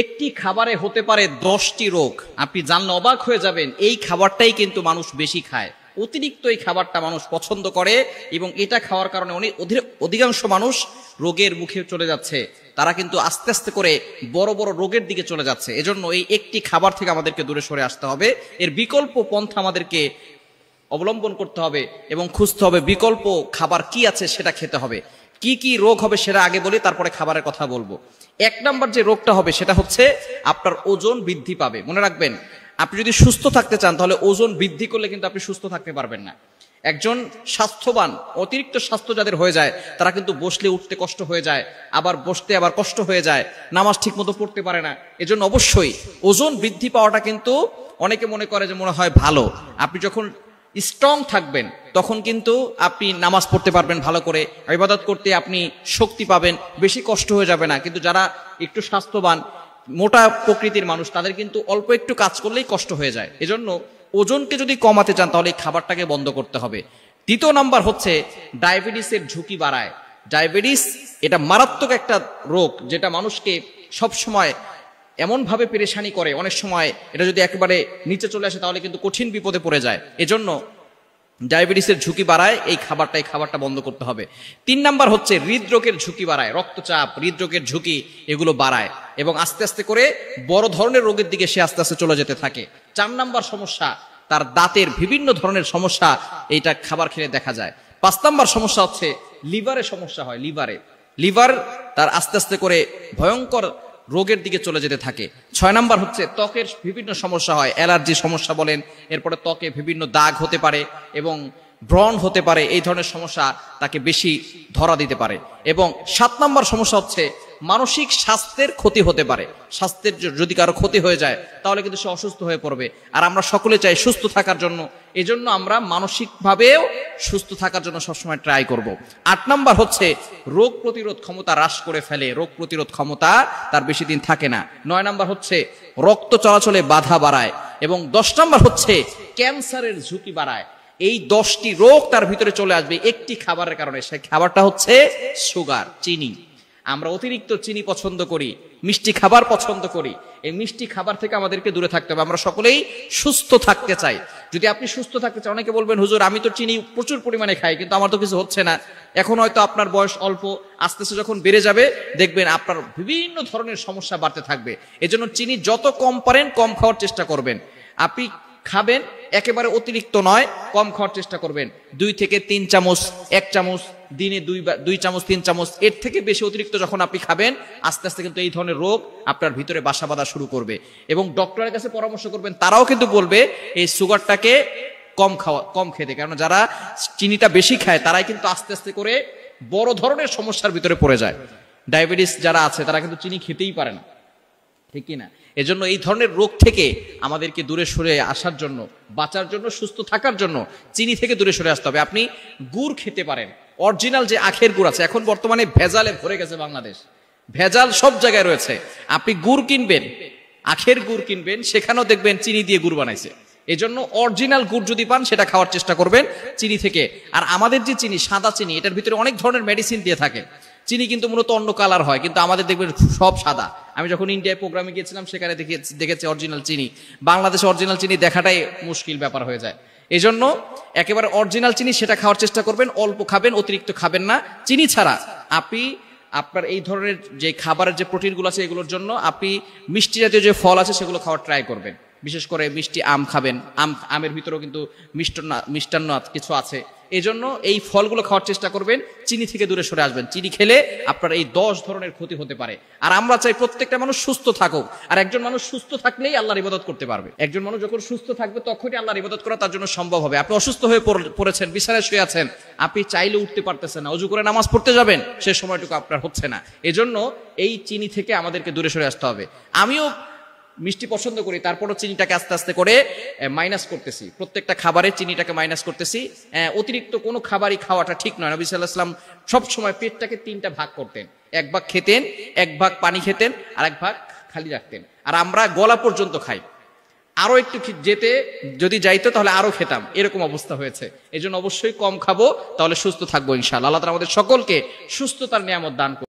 একটি খাবারে হতে পারে 10টি রোগ। আপনি জানলে অবাক হয়ে যাবেন, এই খাবারটাই কিন্তু মানুষ বেশি খায়। অতিরিক্ত এই খাবারটা মানুষ পছন্দ করে এবং এটা খাওয়ার কারণে অধিকাংশ মানুষ রোগের মুখে চলে যাচ্ছে। তারা কিন্তু আস্তে আস্তে করে বড় বড় রোগের দিকে চলে যাচ্ছে। এজন্য এই একটি খাবার থেকে আমাদেরকে দূরে সরে আসতে হবে। এর বিকল্প পন্থা আমাদেরকে অবলম্বন করতে হবে এবং খুঁজতে হবে বিকল্প খাবার কি আছে সেটা খেতে হবে। কি কি রোগ হবে সেটা আগে বলি, তারপরে খাবারের কথা বলবো। 1 নাম্বার যে রোগটা হবে সেটা হচ্ছে আপনার ওজন বৃদ্ধি পাবে। মনে রাখবেন, আপনি যদি সুস্থ থাকতে চান তাহলে ওজন বৃদ্ধি করলে কিন্তু আপনি সুস্থ থাকতে পারবেন না। একজন স্বাস্থ্যবান, অতিরিক্ত স্বাস্থ্য যাদের হয়ে যায় তারা কিন্তু বসলে উঠতে কষ্ট হয়ে যায়, আবার বসতে আবার কষ্ট হয়ে যায়, নামাজ ঠিক মতো পড়তে পারে না। এজন্য অবশ্যই ওজন বৃদ্ধি পাওয়াটা কিন্তু অনেকে মনে করে যে মনে হয় ভালো। আপনি যখন স্ট্রং থাকবেন তখন কিন্তু আপনি নামাজ পড়তে পারবেন ভালো করে, ইবাদত করতে আপনি শক্তি পাবেন, বেশি কষ্ট হয়ে যাবে না। কিন্তু যারা একটু স্বাস্থ্যবান, মোটা প্রকৃতির মানুষ, তাদের কিন্তু অল্প একটু কাজ করলেই কষ্ট হয়ে যায়। এজন্য ওজনকে যদি কমাতে চান তাহলে এই খাবারটাকে বন্ধ করতে হবে। 2 নাম্বার হচ্ছে ডায়াবেটিসের ঝুঁকি বাড়ায়। ডায়াবেটিস এটা মারাত্মক একটা রোগ যেটা মানুষকে সব সময় এমন ভাবে পেরেশানি করে, অনেক সময় এটা যদি একেবারে নিচে চলে আসে তাহলে কিন্তু কঠিন বিপদে পড়ে যায়। এজন্য ডায়াবেটিসের ঝুঁকি বাড়ায় এই খাবারটা বন্ধ করতে হবে। 3 নাম্বার হচ্ছে হৃদরোগের ঝুঁকি বাড়ায়। রক্তচাপ, হৃদরোগের ঝুঁকি এগুলো বাড়ায় এবং আস্তে আস্তে করে বড় ধরনের রোগের দিকে সে আস্তে আস্তে চলে যেতে থাকে। 4 নাম্বার সমস্যা, তার দাঁতের বিভিন্ন ধরনের সমস্যা এইটা খাবার খেলে দেখা যায়। 5 নাম্বার সমস্যা হচ্ছে লিভারের সমস্যা হয়। লিভার তার আস্তে আস্তে করে ভয়ঙ্কর রোগের দিকে চলে যেতে থাকে। 6 নাম্বার হচ্ছে ত্বকের বিভিন্ন সমস্যা হয়, অ্যালার্জি সমস্যা বলেন, এরপরে ত্বকে বিভিন্ন দাগ হতে পারে এবং ব্রণ হতে পারে। এই ধরনের সমস্যা তাকে বেশি ধরা দিতে পারে। এবং 7 নাম্বার সমস্যা হচ্ছে মানসিক স্বাস্থ্যের ক্ষতি হতে পারে। স্বাস্থ্যের যদি কারো ক্ষতি হয়ে যায় তাহলে কিন্তু সে অসুস্থ হয়ে পড়বে। আর আমরা সকলে চাই সুস্থ থাকার জন্য, এজন্য আমরা মানসিকভাবেও সুস্থ থাকার জন্য সবসময় ট্রাই করব। 8 নাম্বার হচ্ছে রোগ প্রতিরোধ ক্ষমতা হ্রাস করে ফেলে, রোগ প্রতিরোধ ক্ষমতা তার বেশি দিন থাকে না। 9 নাম্বার হচ্ছে রক্ত চলাচলে বাধা বাড়ায় এবং 10 নাম্বার হচ্ছে ক্যান্সারের ঝুঁকি বাড়ায়। এই 10টি রোগ তার ভিতরে চলে আসবে একটি খাবারের কারণে। সেই খাবারটা হচ্ছে সুগার, চিনি। আমরা অতিরিক্ত চিনি পছন্দ করি, মিষ্টি খাবার পছন্দ করি। এই মিষ্টি খাবার থেকে আমাদেরকে দূরে থাকতে হবে। আমরা সকলেই সুস্থ থাকতে চাই। যদি আপনি সুস্থ থাকতে চান, অনেকে বলবেন হুজুর আমি তো চিনি প্রচুর পরিমাণে খাই কিন্তু আমার তো কিছু হচ্ছে না। এখন হয়তো আপনার বয়স অল্প, আস্তে আস্তে যখন বেড়ে যাবে দেখবেন আপনার বিভিন্ন ধরনের সমস্যা বাড়তে থাকবে। এজন্য চিনি যত কম পারেন কম খাওয়ার চেষ্টা করবেন। আপনি খাবেন একেবারে অতিরিক্ত নয়, কম খাওয়ার চেষ্টা করবেন। 2 থেকে 3 চামচ, 1 চামচ দিনে 2 চামচ 3 চামচ, এর থেকে বেশি অতিরিক্ত যখন আপনি খাবেন আস্তে আস্তে কিন্তু এই ধরনের রোগ আপনার ভিতরে বাসা বাঁধা শুরু করবে। এবং ডক্টরের কাছে পরামর্শ করবেন, তারাও কিন্তু বলবে এই সুগারটাকে কম খেতে। কারণ যারা চিনিটা বেশি খায় তারাই কিন্তু আস্তে আস্তে করে বড় ধরনের সমস্যার ভিতরে পড়ে যায়। ডায়াবেটিস যারা আছে তারা কিন্তু চিনি খেতেই পারে না, ঠিক কিনা? এজন্য এই ধরনের রোগ থেকে আমাদেরকে দূরে সরে আসার জন্য, বাঁচার জন্য, সুস্থ থাকার জন্য চিনি থেকে দূরে সরে আসতে হবে। আপনি গুড় খেতে পারেন, অরিজিনাল যে আখের গুড় আছে। এখন বর্তমানে ভেজালে ভরে গেছে বাংলাদেশ, ভেজাল সব জায়গায় রয়েছে। আপনি গুড় কিনবেন, আখের গুড় কিনবেন, সেখানেও দেখবেন চিনি দিয়ে গুড় বানাইছে। এজন্য অরিজিনাল গুড় যদি পান সেটা খাওয়ার চেষ্টা করবেন চিনি থেকে। আর আমাদের যে চিনি, সাদা চিনি, এটার ভিতরে অনেক ধরনের মেডিসিন দিয়ে থাকে। চিনি কিন্তু মূলত অন্য কালার হয়, কিন্তু আমাদের দেখবেন সব সাদা। আমি যখন ইন্ডিয়ায় প্রোগ্রামে গিয়েছিলাম সেখানে দেখেছি অরিজিনাল চিনি। বাংলাদেশে অরিজিনাল চিনি দেখাটাই মুশকিল ব্যাপার হয়ে যায়। এই জন্য একেবারে অরিজিনাল চিনি সেটা খাওয়ার চেষ্টা করবেন, অল্প খাবেন, অতিরিক্ত খাবেন না। চিনি ছাড়া আপনি আপনার এই ধরনের যে খাবারের যে প্রোটিনগুলো আছে এগুলোর জন্য আপনি মিষ্টি জাতীয় যে ফল আছে সেগুলো খাওয়ার ট্রাই করবেন। বিশেষ করে মিষ্টি আম খাবেন, আমের ভিতরেও কিন্তু মিষ্টান্ন কিছু আছে। এই জন্য এই ফলগুলো খাওয়ার চেষ্টা করবেন, চিনি থেকে দূরে সরে আসবেন। চিনি খেলে আপনার এই 10 ধরনের ক্ষতি হতে পারে। আর আমরা চাই প্রত্যেকটা মানুষ সুস্থ থাকুক। আর একজন মানুষ সুস্থ থাকলেই আল্লাহর ইবাদত করতে পারবে। একজন মানুষ যখন সুস্থ থাকবে তখনই আল্লাহর ইবাদত করা তার জন্য সম্ভব হবে। আপনি অসুস্থ হয়ে পড়েছেন, বিছানায় শুয়ে আছেন, আপনি চাইলে উঠতে পারতেছেন না, ওযু করে নামাজ পড়তে যাবেন, সে সময়টুকু আপনার হচ্ছে না। এজন্য এই চিনি থেকে আমাদেরকে দূরে সরে আসতে হবে। আমিও মিষ্টি পছন্দ করি, তারপরও চিনিটাকে আস্তে আস্তে করে মাইনাস করতেছি। প্রত্যেকটা খাবারে চিনিটাকে মাইনাস করতেছি। অতিরিক্ত কোনো খাবারই খাওয়াটা ঠিক নয়। নবী সাল্লাল্লাহু আলাইহি ওয়াসাল্লাম সবসময় পেটটাকে 3টা ভাগ করতেন। 1 ভাগ খেতেন, 1 ভাগ পানি খেতেন, আর 1 ভাগ খালি রাখতেন। আর আমরা গলা পর্যন্ত খাই। আরো একটু যেতে যদি যাইতো তাহলে আরো খেতাম, এরকম অবস্থা হয়েছে। এই জন্য অবশ্যই কম খাবো, তাহলে সুস্থ থাকবো ইনশাআল্লাহ। আল্লাহ তাআলা আমাদের সকলকে সুস্থতার নিয়ামত দান করুন।